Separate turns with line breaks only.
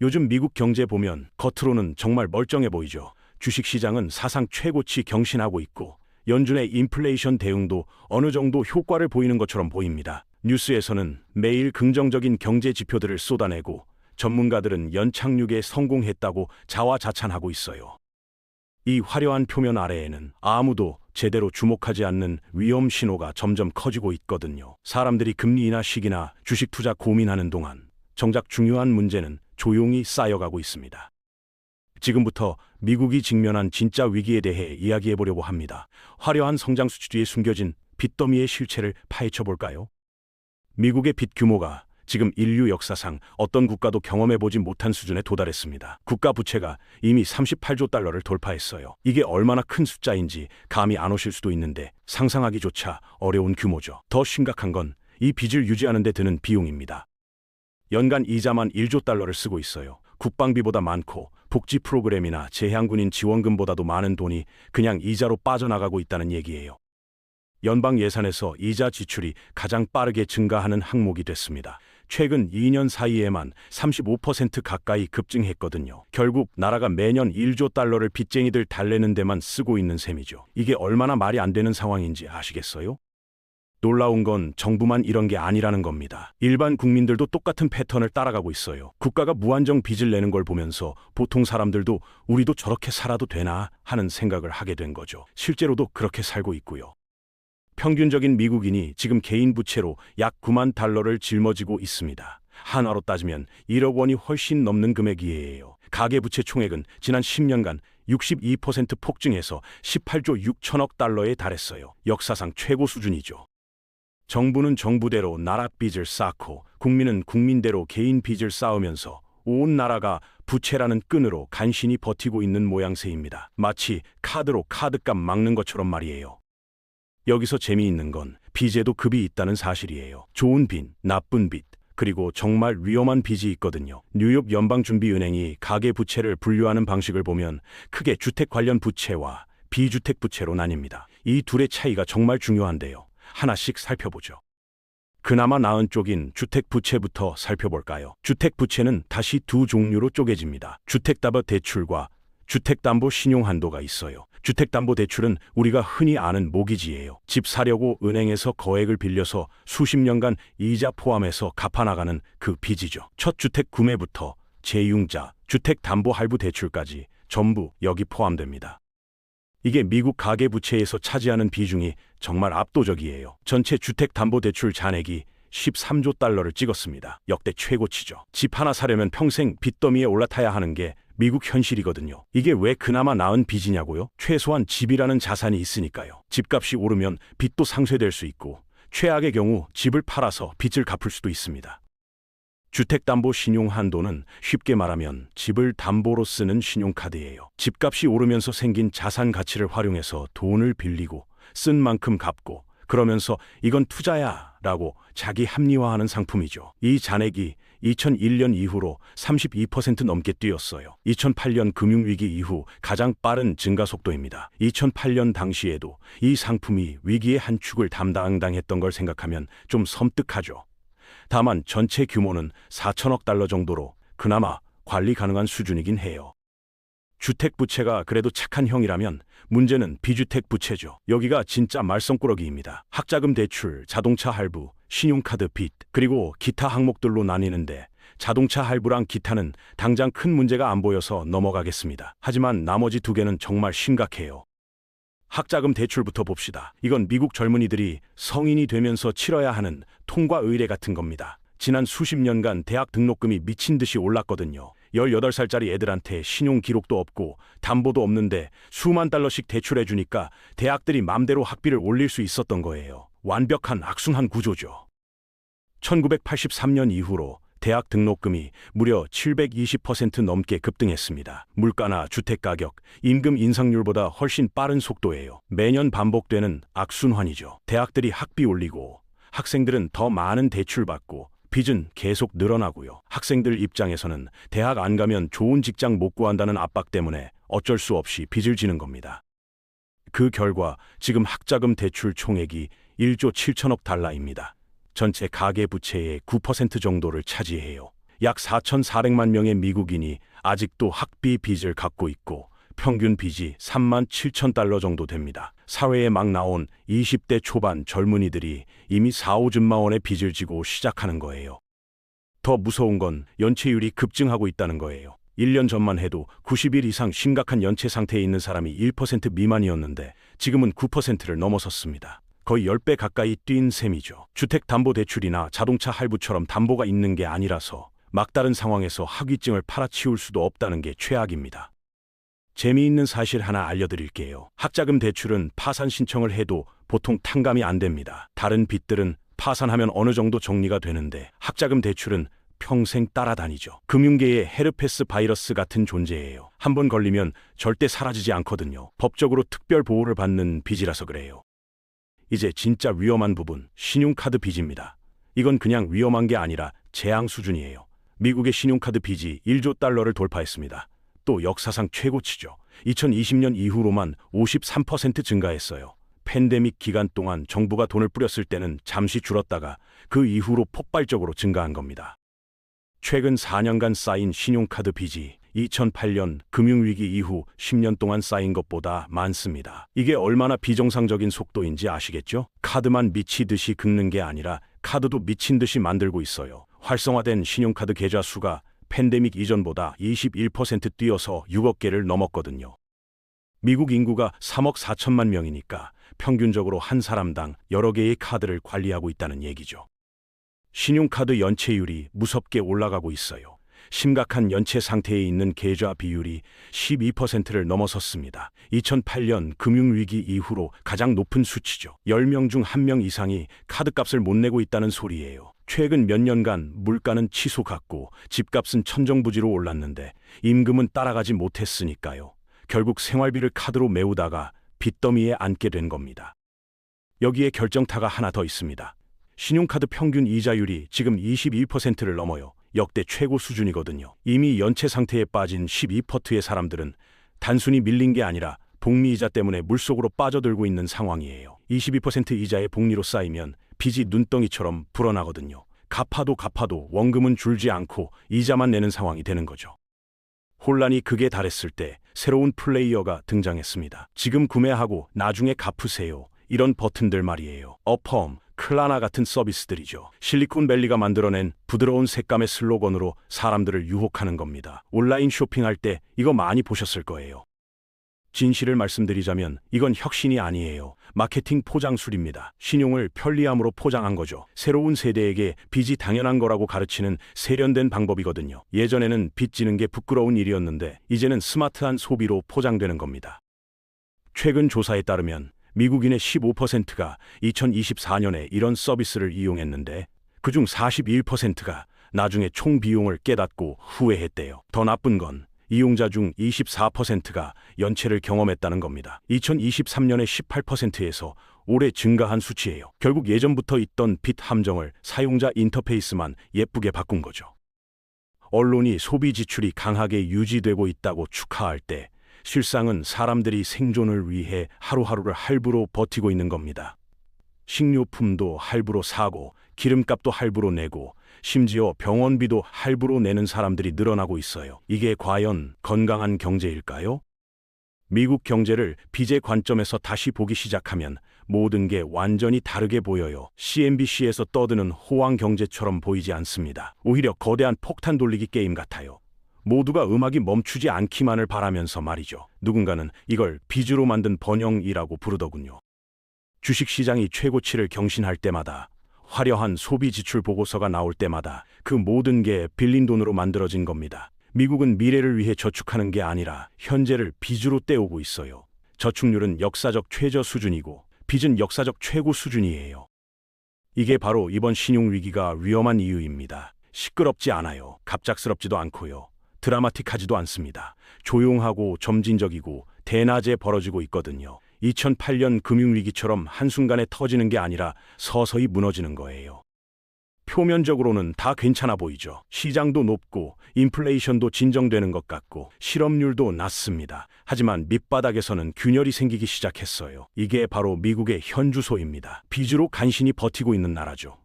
요즘 미국 경제 보면 겉으로는 정말 멀쩡해 보이죠. 주식시장은 사상 최고치 경신하고 있고 연준의 인플레이션 대응도 어느 정도 효과를 보이는 것처럼 보입니다. 뉴스에서는 매일 긍정적인 경제 지표들을 쏟아내고 전문가들은 연착륙에 성공했다고 자화자찬하고 있어요. 이 화려한 표면 아래에는 아무도 제대로 주목하지 않는 위험 신호가 점점 커지고 있거든요. 사람들이 금리 인하 시기나 주식 투자 고민하는 동안 정작 중요한 문제는 조용히 쌓여가고 있습니다. 지금부터 미국이 직면한 진짜 위기에 대해 이야기해 보려고 합니다. 화려한 성장 수치 뒤에 숨겨진 빚더미의 실체를 파헤쳐 볼까요? 미국의 빚 규모가 지금 인류 역사상 어떤 국가도 경험해 보지 못한 수준에 도달했습니다. 국가 부채가 이미 38조 달러를 돌파했어요. 이게 얼마나 큰 숫자인지 감이 안 오실 수도 있는데 상상하기조차 어려운 규모죠. 더 심각한 건 이 빚을 유지하는 데 드는 비용입니다. 연간 이자만 1조 달러를 쓰고 있어요. 국방비보다 많고 복지 프로그램이나 재향군인 지원금보다도 많은 돈이 그냥 이자로 빠져나가고 있다는 얘기예요. 연방 예산에서 이자 지출이 가장 빠르게 증가하는 항목이 됐습니다. 최근 2년 사이에만 35% 가까이 급증했거든요. 결국 나라가 매년 1조 달러를 빚쟁이들 달래는 데만 쓰고 있는 셈이죠. 이게 얼마나 말이 안 되는 상황인지 아시겠어요? 놀라운 건 정부만 이런 게 아니라는 겁니다. 일반 국민들도 똑같은 패턴을 따라가고 있어요. 국가가 무한정 빚을 내는 걸 보면서 보통 사람들도 우리도 저렇게 살아도 되나 하는 생각을 하게 된 거죠. 실제로도 그렇게 살고 있고요. 평균적인 미국인이 지금 개인 부채로 약 9만 달러를 짊어지고 있습니다. 한화로 따지면 1억 원이 훨씬 넘는 금액이에요. 가계부채 총액은 지난 10년간 62% 폭증해서 18조 6천억 달러에 달했어요. 역사상 최고 수준이죠. 정부는 정부대로 나라 빚을 쌓고 국민은 국민대로 개인 빚을 쌓으면서 온 나라가 부채라는 끈으로 간신히 버티고 있는 모양새입니다. 마치 카드로 카드값 막는 것처럼 말이에요. 여기서 재미있는 건 빚에도 급이 있다는 사실이에요. 좋은 빚, 나쁜 빚, 그리고 정말 위험한 빚이 있거든요. 뉴욕 연방준비은행이 가계부채를 분류하는 방식을 보면 크게 주택 관련 부채와 비주택 부채로 나뉩니다. 이 둘의 차이가 정말 중요한데요. 하나씩 살펴보죠. 그나마 나은 쪽인 주택부채부터 살펴볼까요? 주택부채는 다시 두 종류로 쪼개집니다. 주택담보대출과 주택담보신용한도가 있어요. 주택담보대출은 우리가 흔히 아는 모기지예요. 집 사려고 은행에서 거액을 빌려서 수십 년간 이자 포함해서 갚아나가는 그 빚이죠. 첫 주택 구매부터 재융자, 주택담보할부대출까지 전부 여기 포함됩니다. 이게 미국 가계부채에서 차지하는 비중이 정말 압도적이에요. 전체 주택담보대출 잔액이 13조 달러를 찍었습니다. 역대 최고치죠. 집 하나 사려면 평생 빚더미에 올라타야 하는 게 미국 현실이거든요. 이게 왜 그나마 나은 빚이냐고요? 최소한 집이라는 자산이 있으니까요. 집값이 오르면 빚도 상쇄될 수 있고 최악의 경우 집을 팔아서 빚을 갚을 수도 있습니다. 주택담보신용한도는 쉽게 말하면 집을 담보로 쓰는 신용카드예요. 집값이 오르면서 생긴 자산 가치를 활용해서 돈을 빌리고 쓴 만큼 갚고 그러면서 이건 투자야 라고 자기 합리화하는 상품이죠. 이 잔액이 2001년 이후로 32% 넘게 뛰었어요. 2008년 금융위기 이후 가장 빠른 증가 속도입니다. 2008년 당시에도 이 상품이 위기의 한 축을 담당했던 걸 생각하면 좀 섬뜩하죠. 다만 전체 규모는 4천억 달러 정도로 그나마 관리 가능한 수준이긴 해요. 주택 부채가 그래도 착한 형이라면 문제는 비주택 부채죠. 여기가 진짜 말썽꾸러기입니다. 학자금 대출, 자동차 할부, 신용카드 빚, 그리고 기타 항목들로 나뉘는데 자동차 할부랑 기타는 당장 큰 문제가 안 보여서 넘어가겠습니다. 하지만 나머지 두 개는 정말 심각해요. 학자금 대출부터 봅시다. 이건 미국 젊은이들이 성인이 되면서 치러야 하는 통과 의례 같은 겁니다. 지난 수십 년간 대학 등록금이 미친 듯이 올랐거든요. 18살짜리 애들한테 신용 기록도 없고 담보도 없는데 수만 달러씩 대출해주니까 대학들이 맘대로 학비를 올릴 수 있었던 거예요. 완벽한 악순환 구조죠. 1983년 이후로 대학 등록금이 무려 720% 넘게 급등했습니다. 물가나 주택가격, 임금 인상률보다 훨씬 빠른 속도예요. 매년 반복되는 악순환이죠. 대학들이 학비 올리고 학생들은 더 많은 대출받고 빚은 계속 늘어나고요. 학생들 입장에서는 대학 안 가면 좋은 직장 못 구한다는 압박 때문에 어쩔 수 없이 빚을 지는 겁니다. 그 결과 지금 학자금 대출 총액이 1조 7천억 달러입니다. 전체 가계부채의 9% 정도를 차지해요. 약 4,400만 명의 미국인이 아직도 학비 빚을 갖고 있고 평균 빚이 3만 7천 달러 정도 됩니다. 사회에 막 나온 20대 초반 젊은이들이 이미 4, 5천만 원의 빚을 지고 시작하는 거예요. 더 무서운 건 연체율이 급증하고 있다는 거예요. 1년 전만 해도 90일 이상 심각한 연체 상태에 있는 사람이 1% 미만이었는데 지금은 9%를 넘어섰습니다. 거의 10배 가까이 뛴 셈이죠. 주택담보대출이나 자동차 할부처럼 담보가 있는 게 아니라서 막다른 상황에서 학위증을 팔아치울 수도 없다는 게 최악입니다. 재미있는 사실 하나 알려드릴게요. 학자금 대출은 파산 신청을 해도 보통 탕감이 안 됩니다. 다른 빚들은 파산하면 어느 정도 정리가 되는데 학자금 대출은 평생 따라다니죠. 금융계의 헤르페스 바이러스 같은 존재예요. 한번 걸리면 절대 사라지지 않거든요. 법적으로 특별 보호를 받는 빚이라서 그래요. 이제 진짜 위험한 부분, 신용카드 빚입니다. 이건 그냥 위험한 게 아니라 재앙 수준이에요. 미국의 신용카드 빚이 1조 달러를 돌파했습니다. 또 역사상 최고치죠. 2020년 이후로만 53% 증가했어요. 팬데믹 기간 동안 정부가 돈을 뿌렸을 때는 잠시 줄었다가 그 이후로 폭발적으로 증가한 겁니다. 최근 4년간 쌓인 신용카드 빚이 2008년 금융위기 이후 10년 동안 쌓인 것보다 많습니다. 이게 얼마나 비정상적인 속도인지 아시겠죠? 카드만 미치듯이 긁는 게 아니라 카드도 미친 듯이 만들고 있어요. 활성화된 신용카드 계좌 수가 팬데믹 이전보다 21% 뛰어서 6억 개를 넘었거든요. 미국 인구가 3억 4천만 명이니까 평균적으로 한 사람당 여러 개의 카드를 관리하고 있다는 얘기죠. 신용카드 연체율이 무섭게 올라가고 있어요. 심각한 연체 상태에 있는 계좌 비율이 12%를 넘어섰습니다. 2008년 금융위기 이후로 가장 높은 수치죠. 10명 중 1명 이상이 카드값을 못 내고 있다는 소리예요. 최근 몇 년간 물가는 치솟았고 집값은 천정부지로 올랐는데 임금은 따라가지 못했으니까요. 결국 생활비를 카드로 메우다가 빚더미에 앉게 된 겁니다. 여기에 결정타가 하나 더 있습니다. 신용카드 평균 이자율이 지금 22%를 넘어요. 역대 최고 수준이거든요. 이미 연체 상태에 빠진 12%의 사람들은 단순히 밀린 게 아니라 복리이자 때문에 물속으로 빠져들고 있는 상황이에요. 22% 이자의 복리로 쌓이면 빚이 눈덩이처럼 불어나거든요. 갚아도 원금은 줄지 않고 이자만 내는 상황이 되는 거죠. 혼란이 극에 달했을 때 새로운 플레이어가 등장했습니다. 지금 구매하고 나중에 갚으세요. 이런 버튼들 말이에요. 어펌, 클라나 같은 서비스들이죠. 실리콘밸리가 만들어낸 부드러운 색감의 슬로건으로 사람들을 유혹하는 겁니다. 온라인 쇼핑할 때 이거 많이 보셨을 거예요. 진실을 말씀드리자면 이건 혁신이 아니에요. 마케팅 포장술입니다. 신용을 편리함으로 포장한 거죠. 새로운 세대에게 빚이 당연한 거라고 가르치는 세련된 방법이거든요. 예전에는 빚 지는 게 부끄러운 일이었는데 이제는 스마트한 소비로 포장되는 겁니다. 최근 조사에 따르면 미국인의 15%가 2024년에 이런 서비스를 이용했는데 그중 41%가 나중에 총 비용을 깨닫고 후회했대요. 더 나쁜 건 이용자 중 24%가 연체를 경험했다는 겁니다. 2023년에 18%에서 올해 증가한 수치예요. 결국 예전부터 있던 빚 함정을 사용자 인터페이스만 예쁘게 바꾼 거죠. 언론이 소비 지출이 강하게 유지되고 있다고 축하할 때 실상은 사람들이 생존을 위해 하루하루를 할부로 버티고 있는 겁니다. 식료품도 할부로 사고 기름값도 할부로 내고 심지어 병원비도 할부로 내는 사람들이 늘어나고 있어요. 이게 과연 건강한 경제일까요? 미국 경제를 빚의 관점에서 다시 보기 시작하면 모든 게 완전히 다르게 보여요. CNBC에서 떠드는 호황 경제처럼 보이지 않습니다. 오히려 거대한 폭탄 돌리기 게임 같아요. 모두가 음악이 멈추지 않기만을 바라면서 말이죠. 누군가는 이걸 빚으로 만든 번영이라고 부르더군요. 주식시장이 최고치를 경신할 때마다 화려한 소비 지출 보고서가 나올 때마다 그 모든 게 빌린 돈으로 만들어진 겁니다. 미국은 미래를 위해 저축하는 게 아니라 현재를 빚으로 때우고 있어요. 저축률은 역사적 최저 수준이고 빚은 역사적 최고 수준이에요. 이게 바로 이번 신용위기가 위험한 이유입니다. 시끄럽지 않아요. 갑작스럽지도 않고요. 드라마틱하지도 않습니다. 조용하고 점진적이고 대낮에 벌어지고 있거든요. 2008년 금융위기처럼 한순간에 터지는 게 아니라 서서히 무너지는 거예요. 표면적으로는 다 괜찮아 보이죠. 시장도 높고 인플레이션도 진정되는 것 같고 실업률도 낮습니다. 하지만 밑바닥에서는 균열이 생기기 시작했어요. 이게 바로 미국의 현주소입니다. 빚으로 간신히 버티고 있는 나라죠.